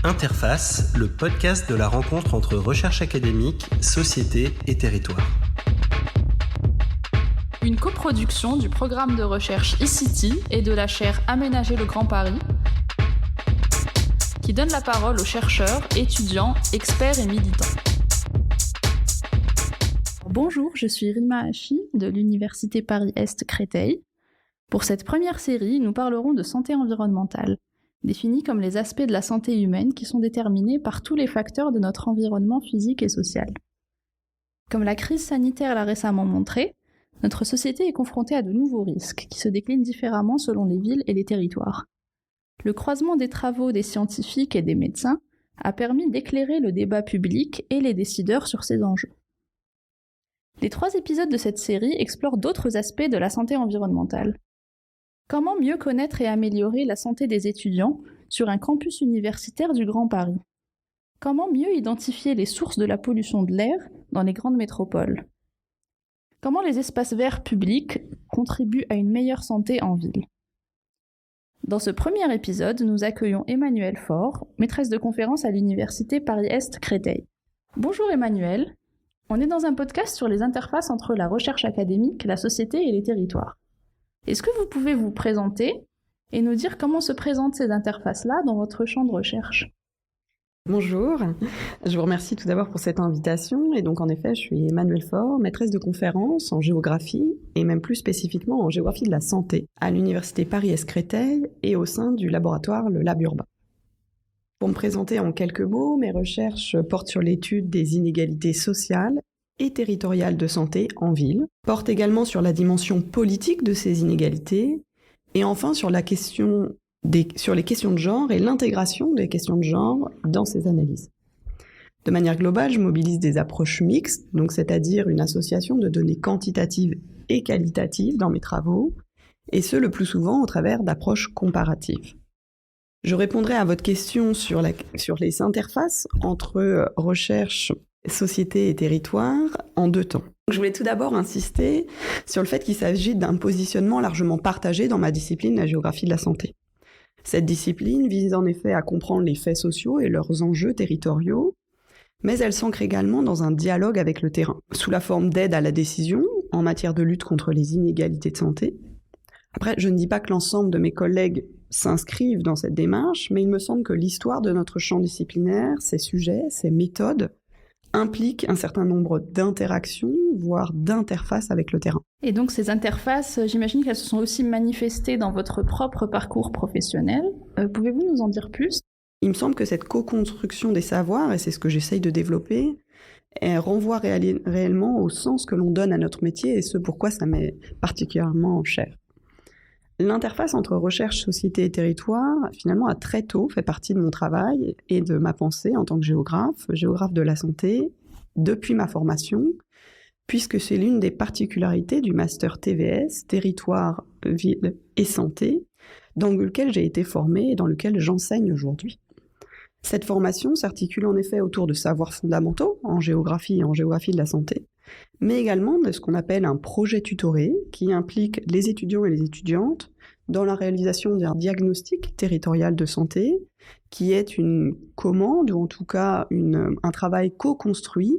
Interface, le podcast de la rencontre entre recherche académique, société et territoire. Une coproduction du programme de recherche eCity et de la chaire Aménager le Grand Paris, qui donne la parole aux chercheurs, étudiants, experts et militants. Bonjour, je suis Rima Hachi de l'Université Paris-Est Créteil. Pour cette première série, nous parlerons de santé environnementale, définie comme les aspects de la santé humaine qui sont déterminés par tous les facteurs de notre environnement physique et social. Comme la crise sanitaire l'a récemment montré, notre société est confrontée à de nouveaux risques qui se déclinent différemment selon les villes et les territoires. Le croisement des travaux des scientifiques et des médecins a permis d'éclairer le débat public et les décideurs sur ces enjeux. Les 3 épisodes de cette série explorent d'autres aspects de la santé environnementale. Comment mieux connaître et améliorer la santé des étudiants sur un campus universitaire du Grand Paris? Comment mieux identifier les sources de la pollution de l'air dans les grandes métropoles? Comment les espaces verts publics contribuent à une meilleure santé en ville? Dans ce premier épisode, nous accueillons Emmanuelle Faure, maîtresse de conférence à l'Université Paris-Est Créteil. Bonjour Emmanuelle, on est dans un podcast sur les interfaces entre la recherche académique, la société et les territoires. Est-ce que vous pouvez vous présenter et nous dire comment se présentent ces interfaces-là dans votre champ de recherche? Bonjour, je vous remercie tout d'abord pour cette invitation. Et donc en effet, je suis Emmanuelle Faure, maîtresse de conférence en géographie et même plus spécifiquement en géographie de la santé à l'Université Paris-Est Créteil et au sein du laboratoire Le Lab Urbain. Pour me présenter en quelques mots, mes recherches portent sur l'étude des inégalités sociales et territoriales de santé en ville, portent également sur la dimension politique de ces inégalités et enfin sur les questions de genre et l'intégration des questions de genre dans ces analyses. De manière globale, je mobilise des approches mixtes, donc c'est-à-dire une association de données quantitatives et qualitatives dans mes travaux, et ce le plus souvent au travers d'approches comparatives. Je répondrai à votre question sur les interfaces entre recherche, société et territoire en 2 temps. Je voulais tout d'abord insister sur le fait qu'il s'agit d'un positionnement largement partagé dans ma discipline, la géographie de la santé. Cette discipline vise en effet à comprendre les faits sociaux et leurs enjeux territoriaux, mais elle s'ancre également dans un dialogue avec le terrain, sous la forme d'aide à la décision en matière de lutte contre les inégalités de santé. Après, je ne dis pas que l'ensemble de mes collègues s'inscrivent dans cette démarche, mais il me semble que l'histoire de notre champ disciplinaire, ses sujets, ses méthodes, implique un certain nombre d'interactions, voire d'interfaces avec le terrain. Et donc ces interfaces, j'imagine qu'elles se sont aussi manifestées dans votre propre parcours professionnel. Pouvez-vous nous en dire plus? Il me semble que cette co-construction des savoirs, et c'est ce que j'essaye de développer, renvoie réellement au sens que l'on donne à notre métier et ce pourquoi ça m'est particulièrement cher. L'interface entre recherche, société et territoire, finalement, a très tôt fait partie de mon travail et de ma pensée en tant que géographe de la santé, depuis ma formation, puisque c'est l'une des particularités du master TVS, territoire, ville et santé, dans lequel j'ai été formée et dans lequel j'enseigne aujourd'hui. Cette formation s'articule en effet autour de savoirs fondamentaux en géographie et en géographie de la santé, mais également de ce qu'on appelle un projet tutoré qui implique les étudiants et les étudiantes dans la réalisation d'un diagnostic territorial de santé qui est une commande ou en tout cas un travail co-construit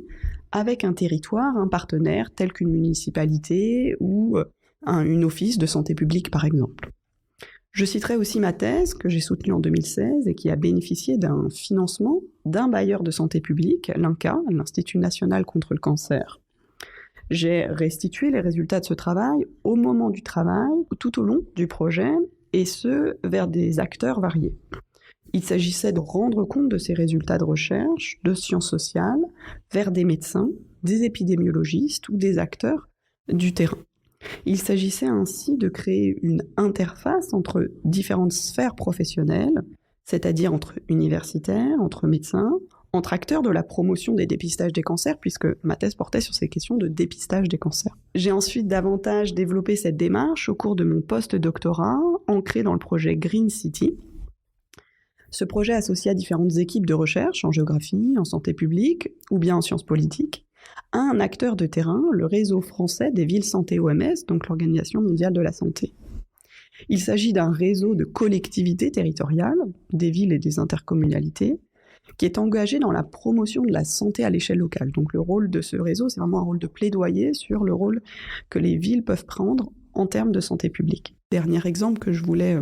avec un territoire, un partenaire tel qu'une municipalité ou une office de santé publique par exemple. Je citerai aussi ma thèse que j'ai soutenue en 2016 et qui a bénéficié d'un financement d'un bailleur de santé publique, l'INCa, l'Institut national contre le cancer. J'ai restitué les résultats de ce travail au moment du travail, tout au long du projet, et ce, vers des acteurs variés. Il s'agissait de rendre compte de ces résultats de recherche, de sciences sociales, vers des médecins, des épidémiologistes ou des acteurs du terrain. Il s'agissait ainsi de créer une interface entre différentes sphères professionnelles, c'est-à-dire entre universitaires, entre médecins, entre acteurs de la promotion des dépistages des cancers, puisque ma thèse portait sur ces questions de dépistage des cancers. J'ai ensuite davantage développé cette démarche au cours de mon post-doctorat, ancré dans le projet Green City. Ce projet associa différentes équipes de recherche en géographie, en santé publique ou bien en sciences politiques, à un acteur de terrain, le réseau français des villes santé OMS, donc l'Organisation mondiale de la santé. Il s'agit d'un réseau de collectivités territoriales, des villes et des intercommunalités, qui est engagé dans la promotion de la santé à l'échelle locale. Donc le rôle de ce réseau, c'est vraiment un rôle de plaidoyer sur le rôle que les villes peuvent prendre en termes de santé publique. Dernier exemple que je voulais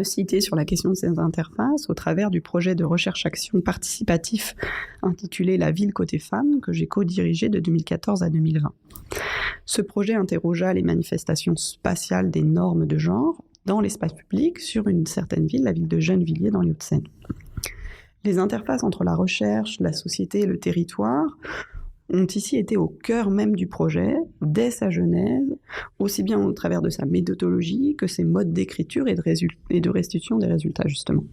citer sur la question de ces interfaces, au travers du projet de recherche-action participatif intitulé « La ville côté femmes » que j'ai co-dirigé de 2014 à 2020. Ce projet interrogea les manifestations spatiales des normes de genre dans l'espace public sur une certaine ville, la ville de Gennevilliers dans les Hauts-de-Seine. Les interfaces entre la recherche, la société et le territoire ont ici été au cœur même du projet, dès sa genèse, aussi bien au travers de sa méthodologie que ses modes d'écriture et de restitution des résultats, justement.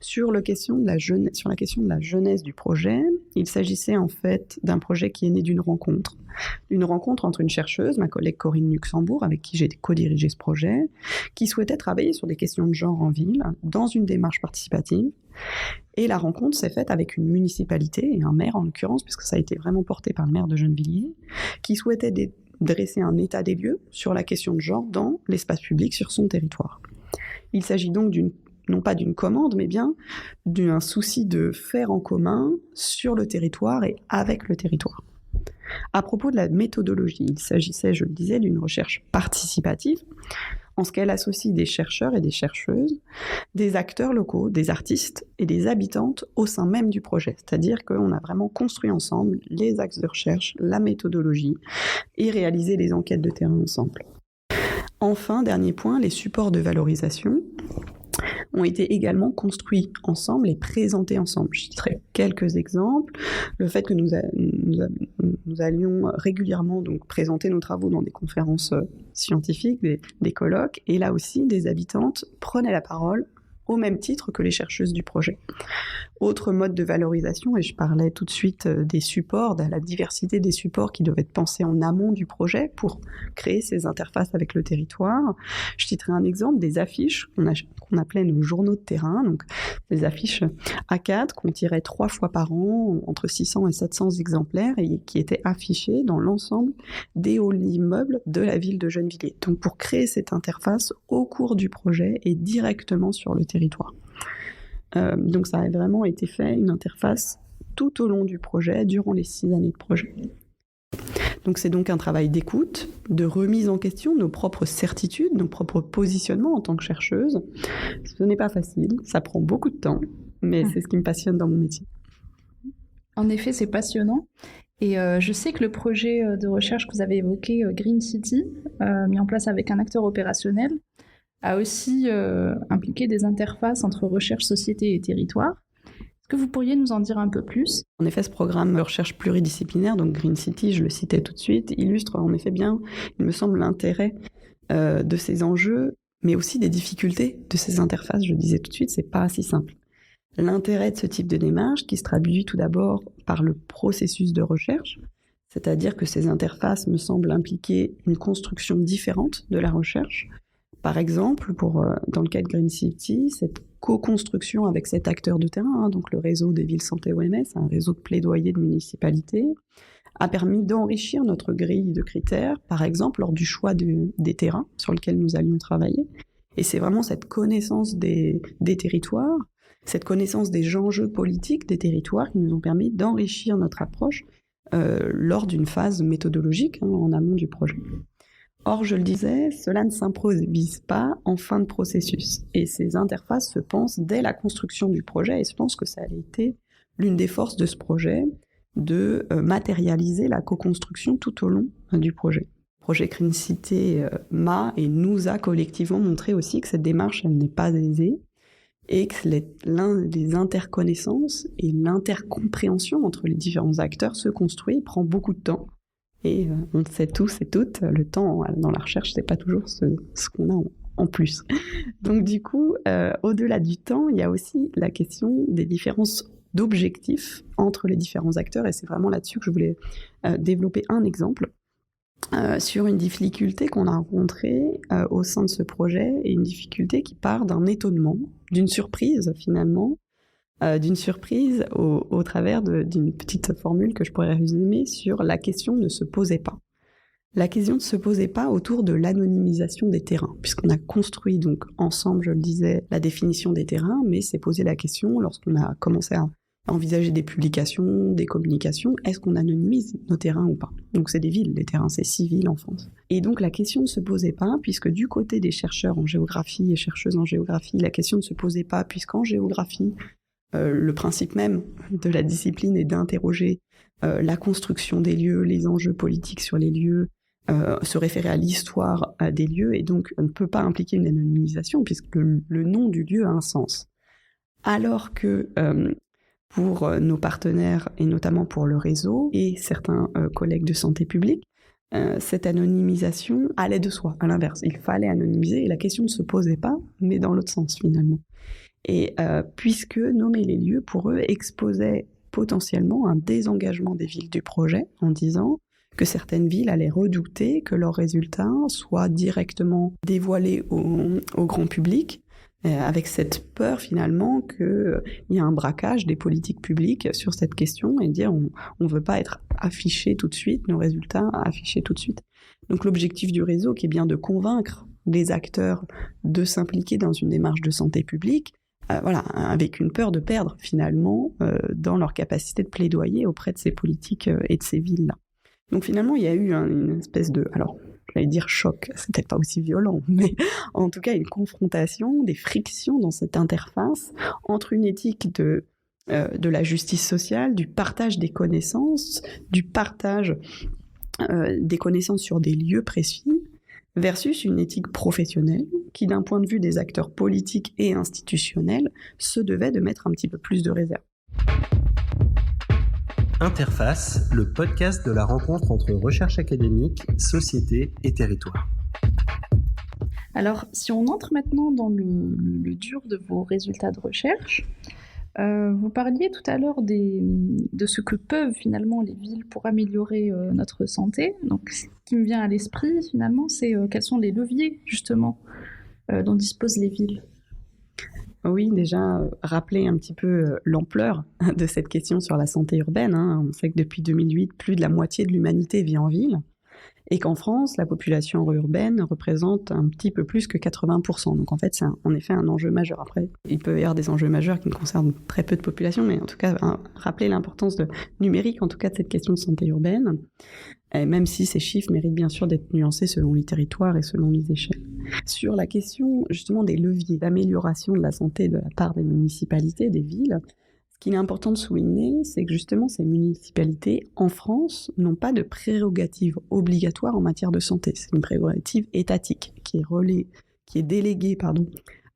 Sur la question de la jeunesse du projet, il s'agissait en fait d'un projet qui est né d'une rencontre entre une chercheuse, ma collègue Corinne Luxembourg, avec qui j'ai co-dirigé ce projet, qui souhaitait travailler sur des questions de genre en ville, dans une démarche participative. Et la rencontre s'est faite avec une municipalité, et un maire en l'occurrence, puisque ça a été vraiment porté par le maire de Gennevilliers, qui souhaitait dresser un état des lieux sur la question de genre dans l'espace public sur son territoire. Il s'agit donc non pas d'une commande, mais bien d'un souci de faire en commun sur le territoire et avec le territoire. À propos de la méthodologie, il s'agissait, je le disais, d'une recherche participative, en ce qu'elle associe des chercheurs et des chercheuses, des acteurs locaux, des artistes et des habitantes au sein même du projet. C'est-à-dire qu'on a vraiment construit ensemble les axes de recherche, la méthodologie et réalisé les enquêtes de terrain ensemble. Enfin, dernier point, les supports de valorisation ont été également construits ensemble et présentés ensemble. Je citerai quelques exemples. Le fait que nous allions régulièrement donc présenter nos travaux dans des conférences scientifiques, des colloques, et là aussi, des habitantes prenaient la parole au même titre que les chercheuses du projet. Autre mode de valorisation, et je parlais tout de suite des supports, de la diversité des supports qui devaient être pensés en amont du projet pour créer ces interfaces avec le territoire. Je citerai un exemple des affiches qu'on appelait nos journaux de terrain, donc des affiches A4 qu'on tirait 3 fois par an, entre 600 et 700 exemplaires, et qui étaient affichés dans l'ensemble des halls d'immeubles de la ville de Gennevilliers. Donc pour créer cette interface au cours du projet et directement sur le territoire. Donc ça a vraiment été fait, une interface tout au long du projet, durant les 6 années de projet. Donc c'est donc un travail d'écoute, de remise en question de nos propres certitudes, nos propres positionnements en tant que chercheuse. Ce n'est pas facile, ça prend beaucoup de temps, mais c'est ce qui me passionne dans mon métier. En effet, c'est passionnant. Et je sais que le projet de recherche que vous avez évoqué, Green City, mis en place avec un acteur opérationnel, a aussi impliqué des interfaces entre recherche, société et territoire. Est-ce que vous pourriez nous en dire un peu plus ? En effet, ce programme de recherche pluridisciplinaire, donc Green City, je le citais tout de suite, illustre en effet bien, il me semble, l'intérêt de ces enjeux, mais aussi des difficultés de ces interfaces. Je le disais tout de suite, c'est pas si simple. L'intérêt de ce type de démarche, qui se traduit tout d'abord par le processus de recherche, c'est-à-dire que ces interfaces me semblent impliquer une construction différente de la recherche. Par exemple, dans le cas de Green City, cette co-construction avec cet acteur de terrain, donc le réseau des villes santé OMS, un réseau de plaidoyer de municipalités, a permis d'enrichir notre grille de critères, par exemple lors du choix des terrains sur lesquels nous allions travailler. Et c'est vraiment cette connaissance des territoires, cette connaissance des enjeux politiques des territoires qui nous ont permis d'enrichir notre approche lors d'une phase méthodologique en amont du projet. Or, je le disais, cela ne s'improvise pas en fin de processus. Et ces interfaces se pensent dès la construction du projet, et je pense que ça a été l'une des forces de ce projet, de matérialiser la co-construction tout au long du projet. Le projet Green City m'a et nous a collectivement montré aussi que cette démarche, elle n'est pas aisée, et que les interconnaissances et l'intercompréhension entre les différents acteurs se construit, prend beaucoup de temps. Et on le sait tous et toutes, le temps dans la recherche, c'est pas toujours ce qu'on a en plus. Donc du coup, au-delà du temps, il y a aussi la question des différences d'objectifs entre les différents acteurs, et c'est vraiment là-dessus que je voulais développer un exemple sur une difficulté qu'on a rencontrée au sein de ce projet, et une difficulté qui part d'un étonnement, d'une surprise finalement, au travers d'une petite formule que je pourrais résumer sur la question ne se posait pas. La question ne se posait pas autour de l'anonymisation des terrains, puisqu'on a construit donc ensemble, je le disais, la définition des terrains, mais s'est posé la question lorsqu'on a commencé à envisager des publications, des communications, est-ce qu'on anonymise nos terrains ou pas? Donc c'est des villes, les terrains, c'est 6 villes en France. Et donc la question ne se posait pas, puisque du côté des chercheurs en géographie et chercheuses en géographie, la question ne se posait pas, puisqu'en géographie, le principe même de la discipline est d'interroger la construction des lieux, les enjeux politiques sur les lieux, se référer à l'histoire des lieux, et donc on ne peut pas impliquer une anonymisation, puisque le nom du lieu a un sens. Alors que pour nos partenaires, et notamment pour le réseau, et certains collègues de santé publique, cette anonymisation allait de soi, à l'inverse. Il fallait anonymiser, et la question ne se posait pas, mais dans l'autre sens, finalement. Et puisque nommer les lieux, pour eux, exposait potentiellement un désengagement des villes du projet, en disant que certaines villes allaient redouter que leurs résultats soient directement dévoilés au grand public, avec cette peur finalement qu'il y a un braquage des politiques publiques sur cette question, et dire on ne veut pas être affiché tout de suite, nos résultats affichés tout de suite. Donc l'objectif du réseau, qui est bien de convaincre les acteurs de s'impliquer dans une démarche de santé publique, avec une peur de perdre finalement dans leur capacité de plaidoyer auprès de ces politiques et de ces villes-là. Donc finalement, il y a eu une espèce de, alors j'allais dire choc, c'est peut-être pas aussi violent, mais en tout cas une confrontation, des frictions dans cette interface entre une éthique de la justice sociale, du partage des connaissances, du partage des connaissances sur des lieux précis, versus une éthique professionnelle qui, d'un point de vue des acteurs politiques et institutionnels, se devait de mettre un petit peu plus de réserve. Interface, le podcast de la rencontre entre recherche académique, société et territoire. Alors, si on entre maintenant dans le dur de vos résultats de recherche, vous parliez tout à l'heure de ce que peuvent finalement les villes pour améliorer notre santé. Donc, ce qui me vient à l'esprit finalement, c'est quels sont les leviers justement dont disposent les villes. Oui, déjà, rappeler un petit peu l'ampleur de cette question sur la santé urbaine. On sait que depuis 2008, plus de la moitié de l'humanité vit en ville, et qu'en France, la population urbaine représente un petit peu plus que 80%. Donc en fait, c'est en effet un enjeu majeur. Après, il peut y avoir des enjeux majeurs qui ne concernent très peu de population, mais en tout cas, rappeler l'importance numérique, en tout cas, de cette question de santé urbaine, même si ces chiffres méritent bien sûr d'être nuancés selon les territoires et selon les échelles. Sur la question justement des leviers d'amélioration de la santé de la part des municipalités, des villes, ce qu'il est important de souligner, c'est que justement ces municipalités, en France, n'ont pas de prérogative obligatoire en matière de santé. C'est une prérogative étatique qui est déléguée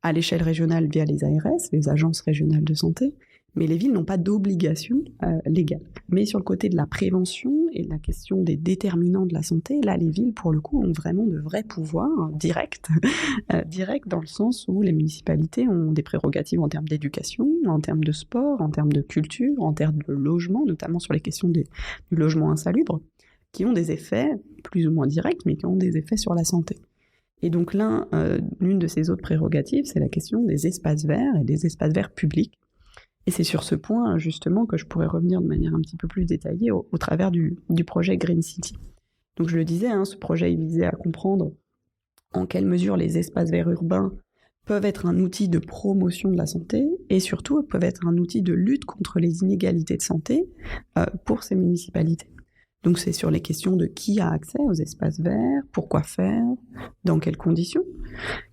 à l'échelle régionale via les ARS, les agences régionales de santé, mais les villes n'ont pas d'obligation légale. Mais sur le côté de la prévention et de la question des déterminants de la santé, là, les villes, pour le coup, ont vraiment de vrais pouvoirs directs dans le sens où les municipalités ont des prérogatives en termes d'éducation, en termes de sport, en termes de culture, en termes de logement, notamment sur les questions du logement insalubre, qui ont des effets plus ou moins directs, mais qui ont des effets sur la santé. Et donc l'une de ces autres prérogatives, c'est la question des espaces verts et des espaces verts publics. Et c'est sur ce point, justement, que je pourrais revenir de manière un petit peu plus détaillée au travers du projet Green City. Donc je le disais, ce projet visait à comprendre en quelle mesure les espaces verts urbains peuvent être un outil de promotion de la santé, et surtout peuvent être un outil de lutte contre les inégalités de santé pour ces municipalités. Donc c'est sur les questions de qui a accès aux espaces verts, pourquoi faire, dans quelles conditions,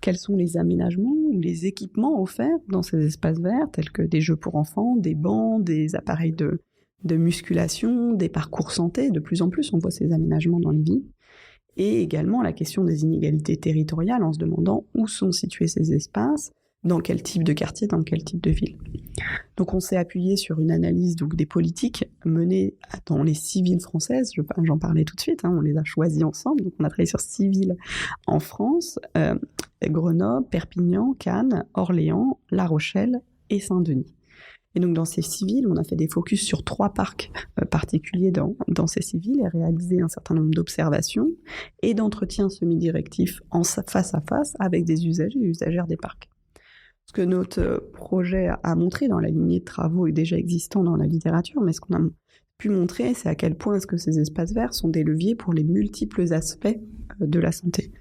quels sont les aménagements ou les équipements offerts dans ces espaces verts, tels que des jeux pour enfants, des bancs, des appareils de musculation, des parcours santé. De plus en plus, on voit ces aménagements dans les villes. Et également la question des inégalités territoriales, en se demandant où sont situés ces espaces, dans quel type de quartier, dans quel type de ville. Donc on s'est appuyé sur une analyse des politiques menées dans les 6 villes françaises, j'en parlais tout de suite, on les a choisies ensemble, donc on a travaillé sur 6 villes en France, Grenoble, Perpignan, Cannes, Orléans, La Rochelle et Saint-Denis. Et donc dans ces 6 villes, on a fait des focus sur 3 parcs particuliers dans ces 6 villes et réalisé un certain nombre d'observations et d'entretiens semi-directifs face à face avec des usagers et usagères des parcs. Ce que notre projet a montré dans la lignée de travaux déjà existants dans la littérature, mais ce qu'on a pu montrer, c'est à quel point est-ce que ces espaces verts sont des leviers pour les multiples aspects de la santé.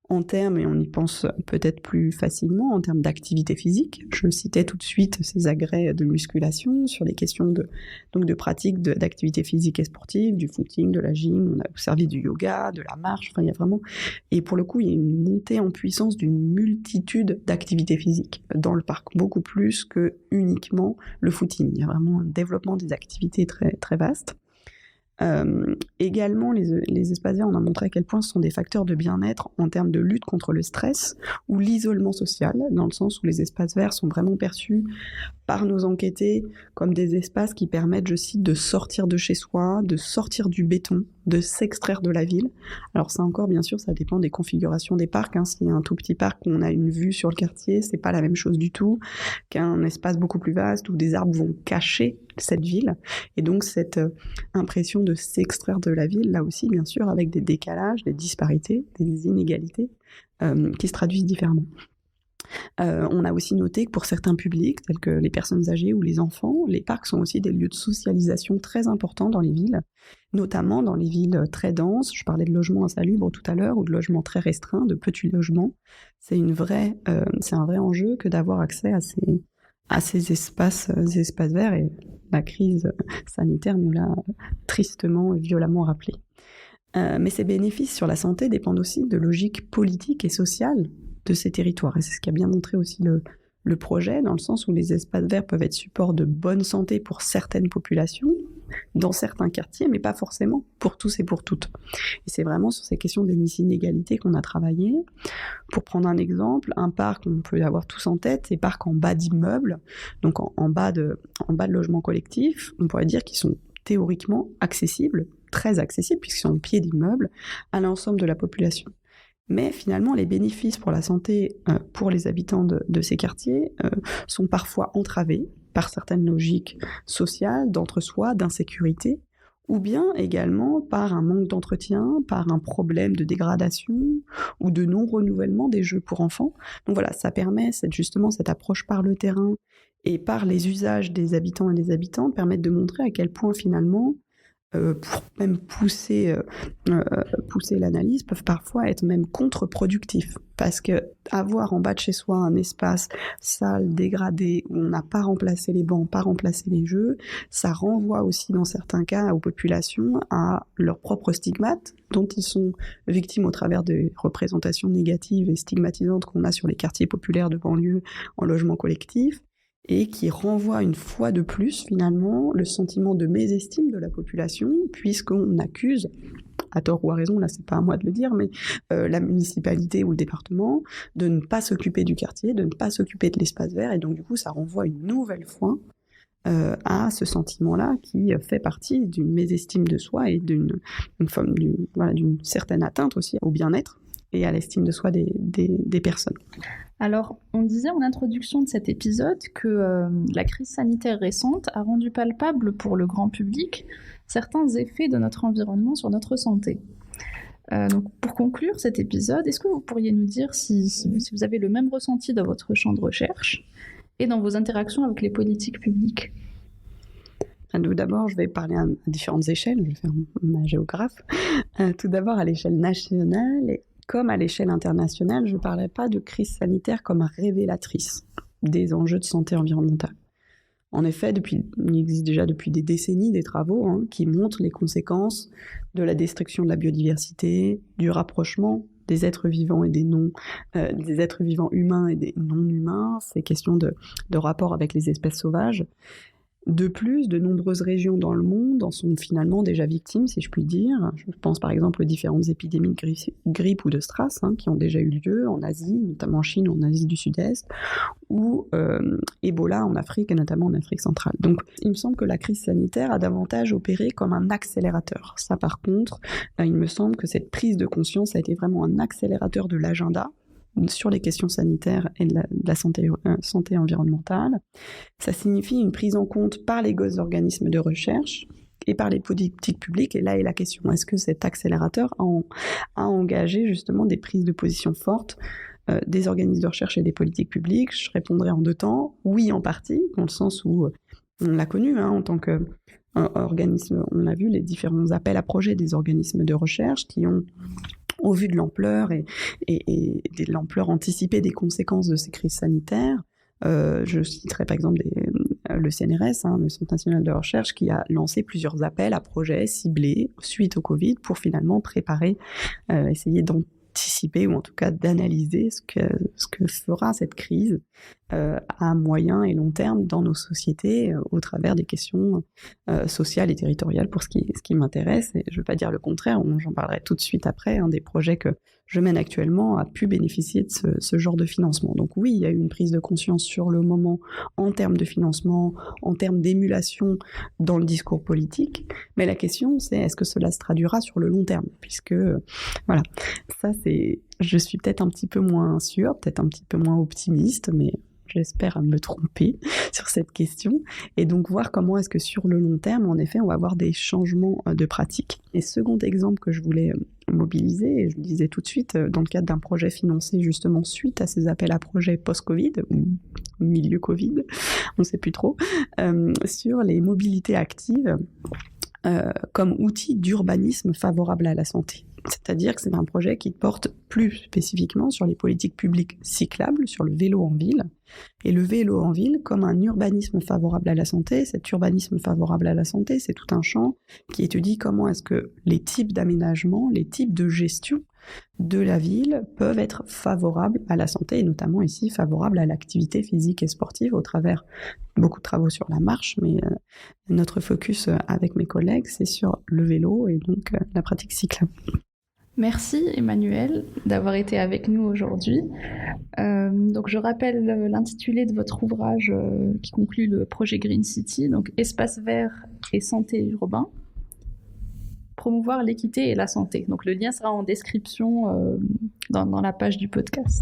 En termes, et on y pense peut-être plus facilement, en termes d'activité physique. Je citais tout de suite ces agrès de musculation sur les questions de pratique d'activité physique et sportive, du footing, de la gym, on a observé du yoga, de la marche, enfin il y a vraiment... Et pour le coup, il y a une montée en puissance d'une multitude d'activités physiques dans le parc, beaucoup plus que uniquement le footing. Il y a vraiment un développement des activités très, très vaste. Également, les espaces verts, on a montré à quel point ce sont des facteurs de bien-être en termes de lutte contre le stress ou l'isolement social, dans le sens où les espaces verts sont vraiment perçus par nos enquêtés comme des espaces qui permettent, je cite, de sortir de chez soi, de sortir du béton, de s'extraire de la ville. Alors ça encore, bien sûr, ça dépend des configurations des parcs. S'il y a un tout petit parc où on a une vue sur le quartier, c'est pas la même chose du tout qu'un espace beaucoup plus vaste où des arbres vont cacher cette ville. Et donc cette impression de s'extraire de la ville, là aussi, bien sûr, avec des décalages, des disparités, des inégalités qui se traduisent différemment. On a aussi noté que pour certains publics, tels que les personnes âgées ou les enfants, les parcs sont aussi des lieux de socialisation très importants dans les villes, notamment dans les villes très denses. Je parlais de logements insalubres tout à l'heure, ou de logements très restreints, de petits logements. C'est un vrai enjeu que d'avoir accès à ces espaces verts, et la crise sanitaire nous l'a tristement et violemment rappelé. Mais ces bénéfices sur la santé dépendent aussi de logiques politiques et sociales de ces territoires. Et c'est ce qu'a bien montré aussi le projet, dans le sens où les espaces verts peuvent être support de bonne santé pour certaines populations, dans certains quartiers, mais pas forcément pour tous et pour toutes. Et c'est vraiment sur ces questions des inégalités qu'on a travaillé. Pour prendre un exemple, un parc, on peut l'avoir tous en tête, ces parcs en bas d'immeubles, donc en bas de logements collectifs, on pourrait dire qu'ils sont théoriquement accessibles, très accessibles, puisqu'ils sont au pied d'immeubles, à l'ensemble de la population. Mais finalement, les bénéfices pour la santé pour les habitants de ces quartiers sont parfois entravés par certaines logiques sociales, d'entre-soi, d'insécurité, ou bien également par un manque d'entretien, par un problème de dégradation ou de non-renouvellement des jeux pour enfants. Donc voilà, ça permet justement cette approche par le terrain et par les usages des habitants et des habitantes, permettent de montrer à quel point finalement pour même pousser l'analyse, peuvent parfois être même contre-productifs. Parce que avoir en bas de chez soi un espace sale, dégradé, où on n'a pas remplacé les bancs, pas remplacé les jeux, ça renvoie aussi dans certains cas aux populations à leurs propres stigmates, dont ils sont victimes au travers des représentations négatives et stigmatisantes qu'on a sur les quartiers populaires de banlieue en logement collectif, et qui renvoie une fois de plus, finalement, le sentiment de mésestime de la population, puisqu'on accuse, à tort ou à raison, là c'est pas à moi de le dire, mais la municipalité ou le département, de ne pas s'occuper du quartier, de ne pas s'occuper de l'espace vert, et donc du coup ça renvoie une nouvelle fois à ce sentiment-là qui fait partie d'une mésestime de soi et d'une certaine atteinte aussi au bien-être et à l'estime de soi des personnes. Alors, on disait en introduction de cet épisode que la crise sanitaire récente a rendu palpable pour le grand public certains effets de notre environnement sur notre santé. Donc, pour conclure cet épisode, est-ce que vous pourriez nous dire si vous avez le même ressenti dans votre champ de recherche et dans vos interactions avec les politiques publiques ? Tout d'abord, je vais parler à différentes échelles, je vais faire ma géographe. Tout d'abord, à l'échelle nationale, comme à l'échelle internationale, je ne parlerai pas de crise sanitaire comme révélatrice des enjeux de santé environnementale. En effet, il existe déjà depuis des décennies des travaux qui montrent les conséquences de la destruction de la biodiversité, du rapprochement des êtres vivants et des êtres vivants humains et des non-humains, ces questions de rapport avec les espèces sauvages. De plus, de nombreuses régions dans le monde en sont finalement déjà victimes, si je puis dire. Je pense par exemple aux différentes épidémies de grippe ou de SRAS qui ont déjà eu lieu en Asie, notamment en Chine, en Asie du Sud-Est, ou Ebola en Afrique, et notamment en Afrique centrale. Donc il me semble que la crise sanitaire a davantage opéré comme un accélérateur. Ça par contre, il me semble que cette prise de conscience a été vraiment un accélérateur de l'agenda sur les questions sanitaires et de la santé environnementale. Ça signifie une prise en compte par les organismes de recherche et par les politiques publiques. Et là est la question, est-ce que cet accélérateur a engagé justement des prises de position fortes des organismes de recherche et des politiques publiques? Je répondrai en 2 temps. Oui, en partie, dans le sens où on l'a connu en tant que organismes, on a vu les différents appels à projets des organismes de recherche qui ont, au vu de l'ampleur et de l'ampleur anticipée des conséquences de ces crises sanitaires, je citerai par exemple le CNRS, le Centre national de recherche, qui a lancé plusieurs appels à projets ciblés suite au Covid pour finalement préparer, essayer d'anticiper ou en tout cas d'analyser ce que fera cette crise à moyen et long terme dans nos sociétés au travers des questions sociales et territoriales pour ce qui m'intéresse. Et je ne veux pas dire le contraire, j'en parlerai tout de suite après. Un des projets que je mène actuellement a pu bénéficier de ce genre de financement. Donc oui, il y a eu une prise de conscience sur le moment en termes de financement, en termes d'émulation dans le discours politique. Mais la question, c'est est-ce que cela se traduira sur le long terme ? Puisque, voilà, ça c'est... Je suis peut-être un petit peu moins sûre, peut-être un petit peu moins optimiste, mais j'espère me tromper sur cette question. Et donc voir comment est-ce que sur le long terme, en effet, on va avoir des changements de pratiques. Et second exemple que je voulais mobiliser, et je le disais tout de suite, dans le cadre d'un projet financé justement suite à ces appels à projets post-Covid, ou milieu Covid, on ne sait plus trop, sur les mobilités actives comme outil d'urbanisme favorable à la santé. C'est-à-dire que c'est un projet qui porte plus spécifiquement sur les politiques publiques cyclables, sur le vélo en ville. Et le vélo en ville, comme un urbanisme favorable à la santé, cet urbanisme favorable à la santé, c'est tout un champ qui étudie comment est-ce que les types d'aménagement, les types de gestion de la ville peuvent être favorables à la santé, et notamment ici favorables à l'activité physique et sportive au travers beaucoup de travaux sur la marche, mais notre focus avec mes collègues, c'est sur le vélo et donc la pratique cyclable. Merci Emmanuel d'avoir été avec nous aujourd'hui. Donc je rappelle l'intitulé de votre ouvrage qui conclut le projet Green City, donc Espace vert et santé urbain, promouvoir l'équité et la santé. Donc le lien sera en description dans la page du podcast.